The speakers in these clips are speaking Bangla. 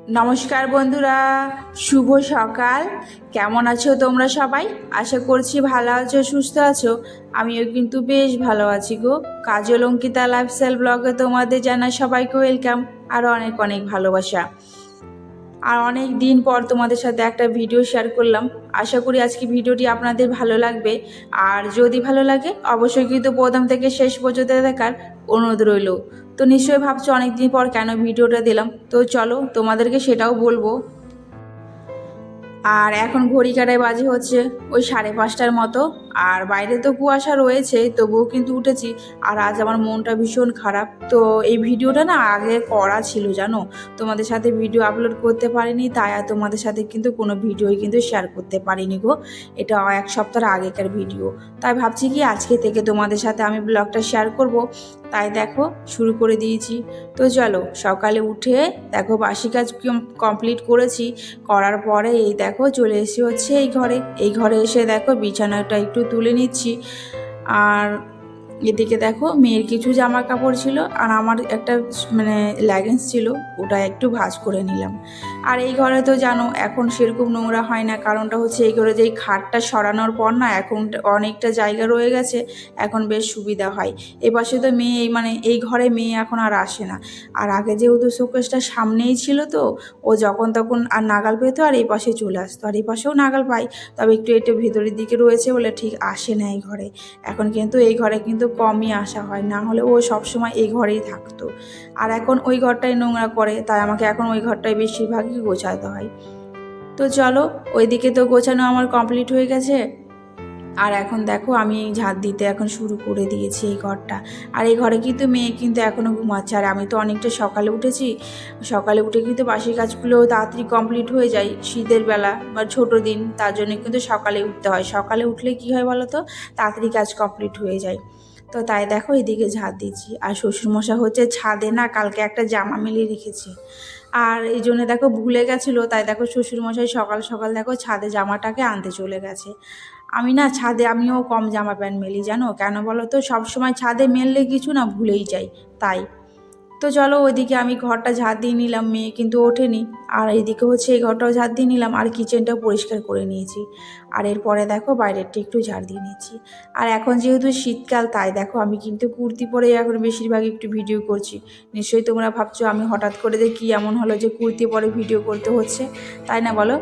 নমস্কার বন্ধুরা, শুভ সকাল। কেমন আছো তোমরা সবাই? আশা করছি ভালো আছো, সুস্থ আছো। আমিও কিন্তু বেশ ভালো আছি গো। কাজল অঙ্কিতা লাইফস্টাইল ব্লগে তোমাদের জানাই সবাইকে ওয়েলকাম আর অনেক অনেক ভালোবাসা। আর অনেক দিন পর তোমাদের সাথে একটা ভিডিও শেয়ার করলাম। আশা করি আজকে ভিডিওটি আপনাদের ভালো লাগবে। আর যদি ভালো লাগে অবশ্যই কিন্তু প্রথম থেকে শেষ পর্যন্ত দেখার অনুরোধ রইল। তো নিশ্চয়ই ভাবছো অনেকদিন পর কেন ভিডিওটা দিলাম, তো চলো তোমাদেরকে সেটাও বলবো। আর এখন ঘড়ি কাটায় বাজে হচ্ছে ওই 5:30টার মতো। আর বাইরে তো কুয়াশা রয়েছে, তবুও কিন্তু উঠেছি। আর আজ আমার মনটা ভীষণ খারাপ। তো এই ভিডিওটা না আগে করা ছিল জানো, তোমাদের সাথে ভিডিও আপলোড করতে পারিনি, তাই আর তোমাদের সাথে কিন্তু কোনো ভিডিওই কিন্তু শেয়ার করতে পারিনি গো। এটা এক সপ্তাহ আগেকার ভিডিও। তাই ভাবছি কি আজকে থেকে তোমাদের সাথে আমি ব্লগটা শেয়ার করব। তাই দেখো শুরু করে দিয়েছি। তো চলো, সকালে উঠে দেখো বাসি কাজ কমপ্লিট করেছি। করার পরে এই দেখো চলে এসে হচ্ছে এই ঘরে এসে দেখো বিছানাটা একটু তুলে নিচ্ছি। আর এদিকে দেখো মেয়ের কিছু জামা কাপড় ছিল আর আমার একটা লেগিংস ছিল, ওটা একটু ভাঁজ করে নিলাম। আর এই ঘরে তো জানো এখন সেরকম নোংরা হয় না, কারণটা হচ্ছে এই ঘরে যেই খাটটা সরানোর পর না এখন অনেকটা জায়গা রয়ে গেছে, এখন বেশ সুবিধা হয়। এপাশে তো মেয়ে এই ঘরে মেয়ে এখন আর আসে না। আর আগে যেহেতু শোকেসটা সামনেই ছিল, তো ও যখন তখন আর নাগাল পেতো আর এই পাশে চলে আসতো, আর এই পাশেও নাগাল পাই, তবে একটু ভেতরের দিকে রয়েছে বলে ঠিক আসে না এই ঘরে। এখন কিন্তু এই ঘরে কিন্তু কমই আসা হয়, না হলে ও সবসময় এই ঘরেই থাকতো। আর এখন ওই ঘরটাই নোংরা করে, তাই আমাকে এখন ওই ঘরটাই বেশিরভাগই গোছাতে হয়। তো চলো, ওইদিকে তো গোছানো আমার কমপ্লিট হয়ে গেছে। আর এখন দেখো আমি ঝাঁট দিতে এখন শুরু করে দিয়েছি এই ঘরটা। আর এই ঘরে কিন্তু মেয়ে কিন্তু এখনও ঘুমাচ্ছে, আর আমি তো অনেকটা সকালে উঠেছি। সকালে উঠে কিন্তু বাসি কাজগুলো তাড়াতাড়ি কমপ্লিট হয়ে যায় শীতের বেলা বা ছোটো দিন, তার জন্য কিন্তু সকালে উঠতে হয়। সকালে উঠলে কি হয় বলো তো, তাড়াতাড়ি কাজ কমপ্লিট হয়ে যায়। তো তাই দেখো এদিকে ঝাঁট দিচ্ছি। আর শ্বশুরমশাই হচ্ছে ছাদে না কালকে একটা জামা মেলে রেখেছে, আর এই জন্য দেখো ভুলে গেছিলো, তাই দেখো শ্বশুরমশাই সকাল সকাল দেখো ছাদে জামাটাকে আনতে চলে গেছে। আমি না ছাদে আমিও কম জামা প্যান্ট মেলি জানো, কেন বলো তো, সবসময় ছাদে মেললে কিছু না ভুলেই যাই তাই। তো চলো ওইদিকে আমি ঘরটা ঝাড় দিয়ে নিলাম, মেয়ে কিন্তু ওঠেনি। আর এইদিকে হচ্ছে এই ঘরটাও ঝাড় দিয়ে নিলাম, আর কিচেনটাও পরিষ্কার করে নিয়েছি। আর এরপরে দেখো বাইরেরটা একটু ঝাড় দিয়ে নিয়েছি। আর এখন যেহেতু শীতকাল, তাই দেখো আমি কিন্তু কুর্তি পরে এখন বেশিরভাগ একটু ভিডিও করছি। নিশ্চয়ই তোমরা ভাবছো আমি হঠাৎ করে যে কী এমন হলো যে কুর্তি পরে ভিডিও করতে হচ্ছে, তাই না বলো?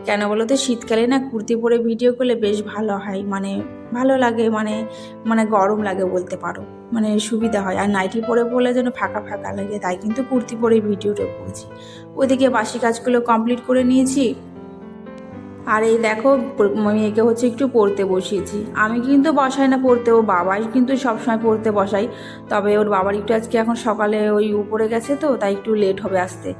কেন বলো তো, শীতকালে না কুর্তি পরে ভিডিও করলে বেশ ভালো হয়, ভালো লাগে, গরম লাগে বলতে পারো, সুবিধা হয়। আর নাইটি পরে পরলে যেন ফাঁকা ফাঁকা লাগে, তাই কিন্তু কুর্তি পরে ভিডিওটা করছি। ওইদিকে বাসি কাজগুলো কমপ্লিট করে নিয়েছি। আর এই দেখো মেয়েকে হচ্ছে একটু পড়তে বসিয়েছি। আমি কিন্তু বসাই না পড়তে, ও বাবাই কিন্তু সবসময় পড়তে বসাই। তবে ওর বাবার একটু আজকে এখন সকালে ওই উপরে গেছে, তো তাই একটু লেট হবে আসতে,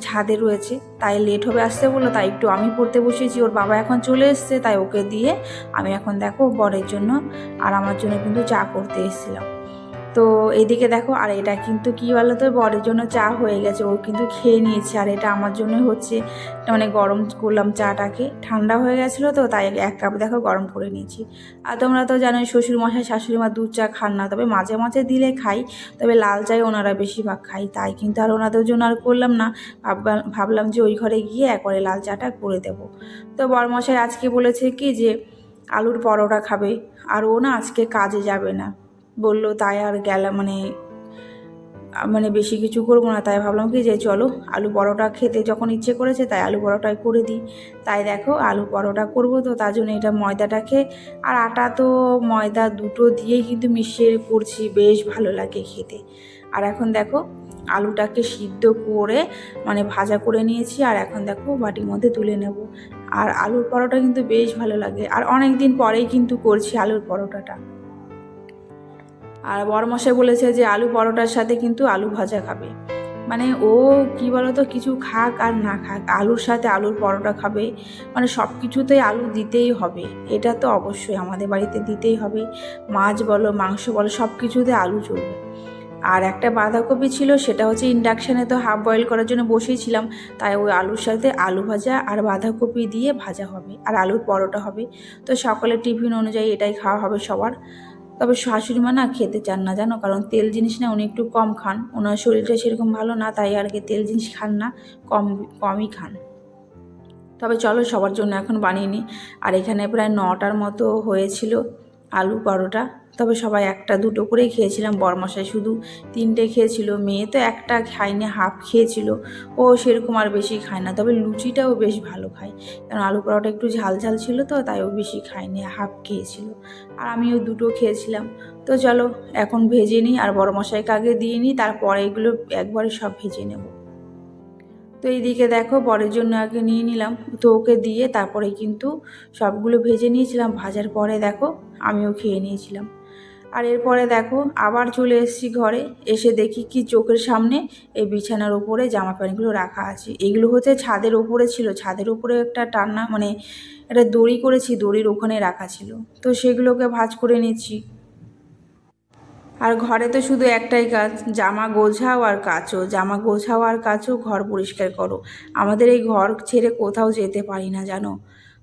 ছাদে রয়েছে, তাই লেট হবে আসতে বললো, তাই একটু আমি পড়তে বসিয়েছি। ওর বাবা এখন চলে এসছে, তাই ওকে দিয়ে আমি এখন দেখো বরের জন্য আর আমার জন্য কিন্তু চা করতে এসেছিলাম। তো এইদিকে দেখো, আর এটা কিন্তু কী বলো তো, বরের জন্য চা হয়ে গেছে, ও কিন্তু খেয়ে নিয়েছে। আর এটা আমার জন্য হচ্ছে, গরম করলাম চাটাকে, ঠান্ডা হয়ে গেছিলো তো, তাই 1 কাপ দেখো গরম করে নিয়েছি। আর তোমরা তো জানোই শ্বশুরমশাই শাশুড়িমা দুধ চা খান না, তবে মাঝে মাঝে দিলে খাই, তবে লাল চাই ওনারা বেশিরভাগ খাই, তাই কিন্তু আর ওনাদের জন্য আর করলাম না। ভাবলাম যে ওই ঘরে গিয়ে একবারে লাল চাটা করে দেবো। তো বরমশাই আজকে বলেছে কি যে আলুর পরোটা খাবে, আর ও না আজকে কাজে যাবে না বললো, তাই আর গেলাম বেশি কিছু করবো না। তাই ভাবলাম কি যে চলো আলু পরোটা খেতে যখন ইচ্ছে করেছে, তাই আলু পরোটাই করে দিই। তাই দেখো আলু পরোটা করবো, তো তার জন্য এটা ময়দাটাকে আর আটা তো ময়দা দুটো দিয়েই কিন্তু মিশিয়ে করছি, বেশ ভালো লাগে খেতে। আর এখন দেখো আলুটাকে সিদ্ধ করে ভাজা করে নিয়েছি, আর এখন দেখো বাটির মধ্যে তুলে নেব। আর আলুর পরোটা কিন্তু বেশ ভালো লাগে, আর অনেক দিন পরেই কিন্তু করছি আলুর পরোটাটা। আর বড়মশাই বলেছে যে আলু পরোটার সাথে কিন্তু আলু ভাজা খাবে, ও কি বলতো, কিছু খাক আর না খাক আলুর সাথে আলুর পরোটা খাবে, সব কিছুতেই আলু দিতেই হবে, এটা তো অবশ্যই আমাদের বাড়িতে দিতেই হবে। মাছ বলো মাংস বলো সব কিছুতে আলু চলবে। আর একটা বাঁধাকপি ছিল, সেটা হচ্ছে ইন্ডাকশানে তো হাফ বয়েল করার জন্য বসিয়েছিলাম, তাই ওই আলুর সাথে আলু ভাজা আর বাঁধাকপি দিয়ে ভাজা হবে, আর আলুর পরোটা হবে। তো সকালের টিফিন অনুযায়ী এটাই খাওয়া হবে সবার। তবে শাশুড়ি মা না খেতে চান না জানো, কারণ তেল জিনিস না উনি একটু কম খান, ওনার শরীরটা সেরকম ভালো না, তাই আর কি তেল জিনিস খান না, কমই খান। তবে চলো সবার জন্য এখন বানিয়ে নিই। আর এখানে প্রায় 9টার মতো হয়েছিল আলু পরোটা। তবে সবাই একটা দুটো করেই খেয়েছিলাম, বরমশাই শুধু 3টে খেয়েছিল, মেয়ে তো একটা খায়নি, হাফ খেয়েছিল, ও সেরকম আর বেশি খায় না। তবে লুচিটাও বেশ ভালো খায়, কারণ আলু পরোটা একটু ঝাল ঝাল ছিল তো, তাই ও বেশি খায়নি, হাফ খেয়েছিল। আর আমিও দুটো খেয়েছিলাম। তো চলো এখন ভেজে নিই, আর বরমশাইকে আগে দিয়ে নিই, তারপরে এগুলো একবারে সব ভেজে নেব। তো এইদিকে দেখো বরের জন্য আগে নিয়ে নিলাম, তো ওকে দিয়ে তারপরে কিন্তু সবগুলো ভেজে নিয়েছিলাম। ভাজার পরে দেখো আমিও খেয়ে নিয়েছিলাম। আর এরপরে দেখো আবার চলে এসেছি ঘরে, এসে দেখি কি চোখের সামনে এই বিছানার উপরে জামা প্যান্টগুলো রাখা আছে। এগুলো হচ্ছে ছাদের ওপরে ছিল, ছাদের উপরে একটা টান্না মানে একটা দড়ি করেছি, দড়ির ওখানে রাখা ছিল, তো সেগুলোকে ভাঁজ করে নিচ্ছি। আর ঘরে তো শুধু একটাই কাজ, জামা গোছাও আর কাচো, জামা গোছাও আর কাচো, ঘর পরিষ্কার করো। আমাদের এই ঘর ছেড়ে কোথাও যেতে পারি না জানো।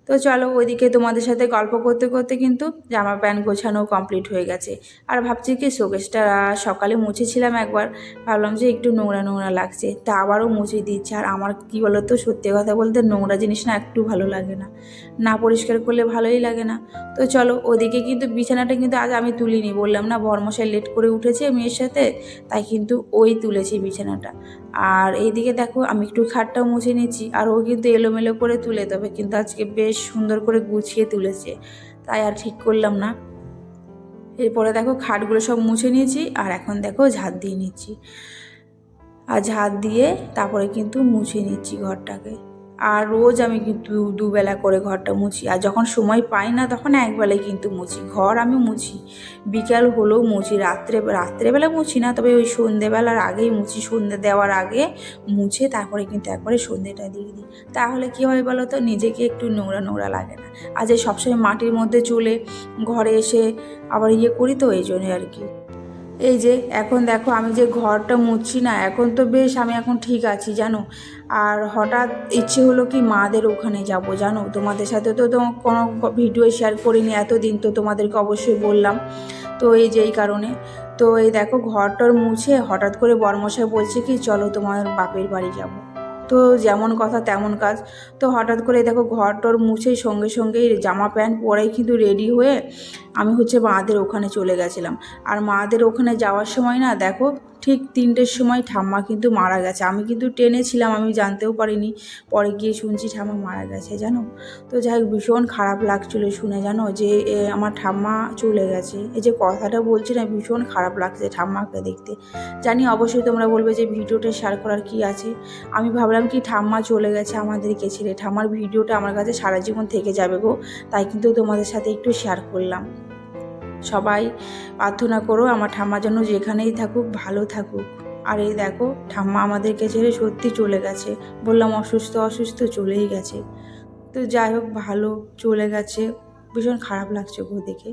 তো চলো ওইদিকে তোমাদের সাথে গল্প করতে করতে কিন্তু জামা প্যান্ট গোছানো কমপ্লিট হয়ে গেছে। আর ভাবছি কি শোকেসটা সকালে মুছেছিলাম একবার, ভাবলাম যে একটু নোংরা নোংরা লাগছে, তা আবারও মুছে দিচ্ছি। আর আমার কি বলতো, সত্যি কথা বলতে নোংরা জিনিস না একটু ভালো লাগে না, না পরিষ্কার করলে ভালোই লাগে না। তো চলো ওদিকে কিন্তু বিছানাটা কিন্তু আজ আমি তুলিনি, বললাম না বরমশাই লেট করে উঠেছে মেয়ের সাথে, তাই কিন্তু ওই তুলেছে বিছানাটা। আর এইদিকে দেখো আমি একটু খাটটাও মুছে নিচ্ছি, আর ও কিন্তু এলোমেলো করে তুলে, তবে কিন্তু আজকে বেশ সুন্দর করে গুছিয়ে তুলেছে, তাই আর ঠিক করলাম না। এরপরে দেখো খাটগুলো সব মুছে নিয়েছি, আর এখন দেখো ঝাঁট দিয়ে নিচ্ছি। আর ঝাঁট দিয়ে তারপরে কিন্তু মুছে নিচ্ছি ঘরটাকে। আর রোজ আমি কিন্তু দুবেলা করে ঘরটা মুছি, আর যখন সময় পাই না তখন একবেলায় কিন্তু মুছি ঘর, আমি মুছি বিকাল হলেও মুছি, রাত্রেবেলা মুছি না, তবে ওই সন্ধেবেলার আগেই মুছি, সন্ধে দেওয়ার আগে মুছে তারপরে কিন্তু একবারে সন্ধেটা দিয়ে দিই। তাহলে কী হয় বলো তো, নিজেকে একটু নোংরা নোংরা লাগে না। আর যে সবসময় মাটির মধ্যে চলে ঘরে এসে আবার করি, তো এই জন্যই আর কি। এই যে এখন দেখো আমি যে ঘরটা মুছছি না, এখন তো বেশ আমি এখন ঠিক আছি জানো। আর হঠাৎ ইচ্ছে হলো কি মাদের ওখানে যাব জানো, তোমাদের সাথে তো কোনো ভিডিও শেয়ার করিনি এতদিন, তো তোমাদেরকে অবশ্যই বললাম। তো এই যে এই কারণে, তো এই দেখো ঘরটার মুছে হঠাৎ করে বরমশাই বলছে কি চলো তোমার বাপের বাড়ি যাব। তো যেমন কথা তেমন কাজ। তো হঠাৎ করে দেখো ঘরটর মুছেই সঙ্গে সঙ্গেই জামা প্যান্ট পরেই কিন্তু রেডি হয়ে আমি হচ্ছে মাদের ওখানে চলে গেছিলাম। আর মাদের ওখানে যাওয়ার সময় না দেখো ঠিক 3টের সময় ঠাম্মা কিন্তু মারা গেছে। আমি কিন্তু ট্রেনে ছিলাম, আমি জানতেও পারিনি, পরে গিয়ে শুনছি ঠাম্মা মারা গেছে জানো। তো যাই হোক ভীষণ খারাপ লাগছিলো শুনে জানো, যে আমার ঠাম্মা চলে গেছে। এই যে কথাটা বলছি না, ভীষণ খারাপ লাগছে ঠাম্মাকে দেখতে। জানি অবশ্যই তোমরা বলবে যে ভিডিওটা শেয়ার করার কি আছে। আমি ভাবলাম কি ঠাম্মা চলে গেছে আমাদেরকে ছেড়ে, ঠাম্মার ভিডিওটা আমার কাছে সারা জীবন থেকে যাবে গো, তাই কিন্তু তোমাদের সাথে একটু শেয়ার করলাম। সবাই প্রার্থনা করো আমার ঠাম্মা যেন যেখানেই থাকুক ভালো থাকুক। আর এই দেখো ঠাম্মা আমাদেরকে ছেড়ে সত্যি চলে গেছে, বললাম অসুস্থ অসুস্থ চলেই গেছে। তো যাই হোক ভালো চলে গেছে, ভীষণ খারাপ লাগছে গো দেখে।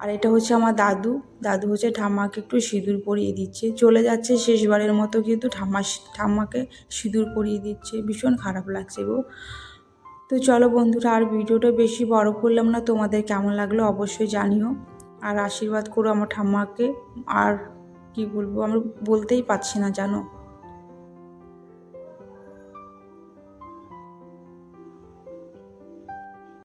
আর এটা হচ্ছে আমার দাদু, দাদু হচ্ছে ঠাম্মাকে একটু সিঁদুর পরিয়ে দিচ্ছে, চলে যাচ্ছে শেষবারের মতো কিন্তু ঠাম্মাকে সিঁদুর পরিয়ে দিচ্ছে, ভীষণ খারাপ লাগছে গো। তো চলো বন্ধুরা আর ভিডিওটা বেশি বড় করলাম না, তোমাদের কেমন লাগলো অবশ্যই জানিও। আর আশীর্বাদ করো আমার ঠাম্মাকে। আর কি বলবো, আমরা বলতেই পারছি না জানো।